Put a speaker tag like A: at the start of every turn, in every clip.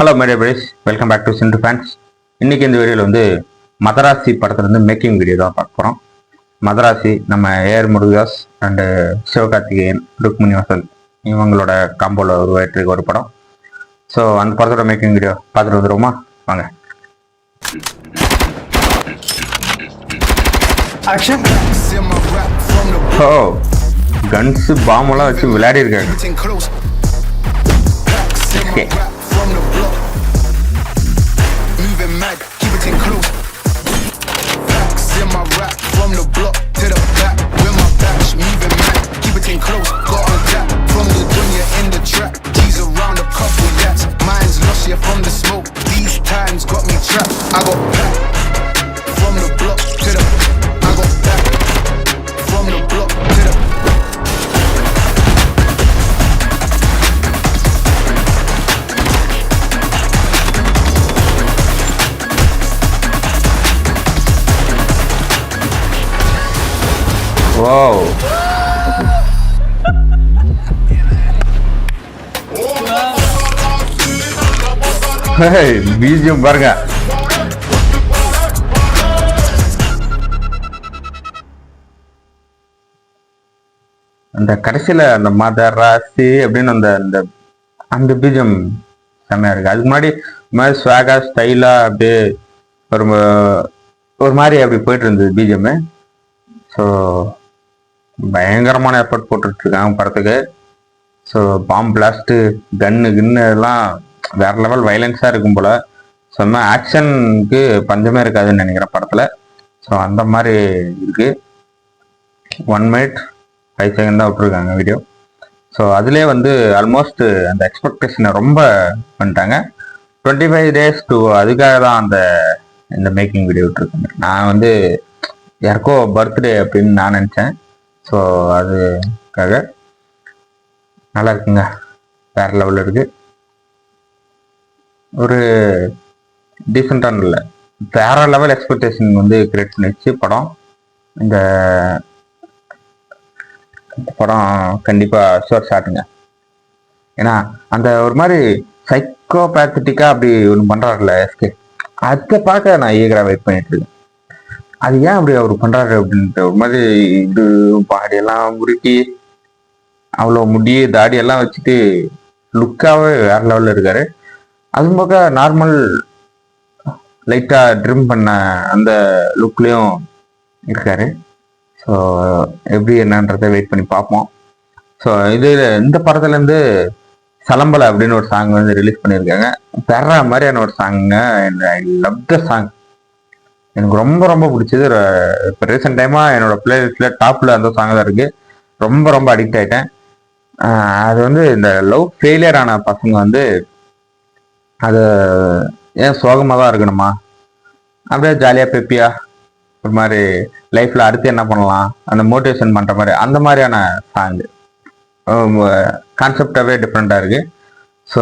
A: Hello மேடியா பிரேஸ், welcome back to Sindhu fans. இன்னைக்கு இந்த வீடியோவில் வந்து மதராசி படத்துலேருந்து மேக்கிங் வீடியோ தான் பார்க்க போகிறோம். மதராசி நம்ம ஏஆர் முருகதாஸ் அண்டு சிவகார்த்திகேயன், ருக்மிணி வசல் இவங்களோட காம்போல உருவாயிட்டிருக்க ஒரு படம். ஸோ அந்த படத்தோட மேக்கிங் வீடியோ பார்த்துட்டு வந்துடுவோமா? வாங்க. ஓ, கன்ஸு பாம்பெல்லாம் வச்சு விளையாடி இருக்காங்க. Okay. Keep it in close. Facts in my rap from the block to the back. With my batch moving mad. Keep it in close. Got on that from the dunya in the trap. G's around a couple yats. Mine's lost here from the smoke. These times got me trapped. I got back from the block to the. I got back from the block to the. Wow. Hey, BGM பாருங்க. அந்த கடைசியில அந்த மதராசி அப்படின்னு அந்த BGM செம்மையா இருக்கு. அதுக்கு முன்னாடி ஸ்வாகா ஸ்டைலா அப்படியே ஒரு மாதிரி அப்படி போயிட்டு இருந்தது BGM. ஸோ பயங்கரமான எஃபர்ட் போட்டுட்ருக்காங்க படத்துக்கு. ஸோ பாம்பு பிளாஸ்ட்டு கன்னு எல்லாம் வேற லெவல் வைலன்ஸாக இருக்கும் போல். செம்ம ஆக்ஷனுக்கு பஞ்சமே இருக்காதுன்னு நினைக்கிறேன் படத்தில். ஸோ அந்த மாதிரி இருக்குது. 1 minute 5 seconds தான் விட்டுருக்காங்க வீடியோ. ஸோ அதுலேயே வந்து ஆல்மோஸ்ட் அந்த எக்ஸ்பெக்டேஷனை ரொம்ப பண்ணிட்டாங்க. 25 days to அதுக்காக தான் இந்த மேக்கிங் வீடியோ விட்டுருக்காங்க. நான் வந்து யாருக்கோ பர்த்டே அப்படின்னு நான் நினச்சேன். ஸோ அதுக்காக நல்லா இருக்குங்க, வேற லெவலில் இருக்கு. ஒரு டீசெண்டான இல்லை, வேற லெவல் எக்ஸ்பெக்டேஷன் வந்து கிரியேட் பண்ணிடுச்சு படம். இந்த படம் கண்டிப்பாக ஷோர் ஷாட்டுங்க. ஏன்னா அந்த ஒரு மாதிரி சைக்கோபேத்தட்டிக்கா அப்படி ஒன்று பண்ணுறாருல எஸ்கே, அதை பார்க்க நான் ஈகராக வெயிட் பண்ணிட்டு இருக்கேன். அது ஏன் அப்படி அவர் பண்றாரு அப்படின்ட்டு ஒரு மாதிரி இது பாடியெல்லாம் முறுக்கி அவ்வளோ முடி தாடியெல்லாம் வச்சுட்டு லுக்காவே வேற லெவலில் இருக்காரு. அது போக நார்மல் லைட்டா ட்ரிம் பண்ண அந்த லுக்லேயும் இருக்காரு. ஸோ எப்படி என்னன்றதை வெயிட் பண்ணி பார்ப்போம். ஸோ இந்த படத்துலேருந்து சலம்பலை அப்படின்னு ஒரு சாங் வந்து ரிலீஸ் பண்ணியிருக்காங்க. பெற மாதிரியான ஒரு சாங்குங்க. I love the song. எனக்கு ரொம்ப ரொம்ப பிடிச்சது. இப்போ ரீசெண்ட் டைமாக என்னோட பிளேலிஸ்ட்ல டாப்ல அந்த சாங் தான் இருக்கு. ரொம்ப ரொம்ப அடிக்ட் ஆகிட்டேன். அது வந்து இந்த லவ் ஃபெயிலியர் ஆன பசங்க வந்து அது ஏன் சோகமாக தான் இருக்கணுமா, அப்படியே ஜாலியாக பெப்பியா ஒரு மாதிரி லைஃப்ல அடுத்து என்ன பண்ணலாம் அந்த மோட்டிவேஷன் பண்ணுற மாதிரி அந்த மாதிரியான சாங்கு. கான்செப்டாகவே டிஃப்ரெண்ட்டாக இருக்கு. ஸோ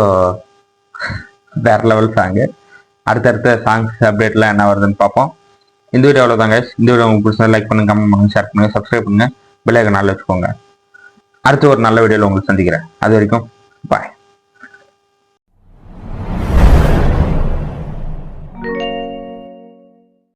A: வேற லெவல் சாங்கு. அடுத்தடுத்த சாங்ஸ் அப்டேட்லாம் என்ன வருதுன்னு பார்ப்போம். இந்த வீடியோ அவ்வளோதாங்க. இந்த வீடியோ உங்களுக்கு பிடிச்சா லைக் பண்ணுங்க, கமெண்ட் பண்ணுங்க, ஷேர் பண்ணுங்க, சப்ஸ்கிரைப் பண்ணுங்க, பெல் ஐகான் ஆல்ல வச்சுக்கோங்க. அடுத்து ஒரு நல்ல வீடியோவில் உங்களுக்கு சந்திக்கிறேன். அது வரைக்கும் பாய்.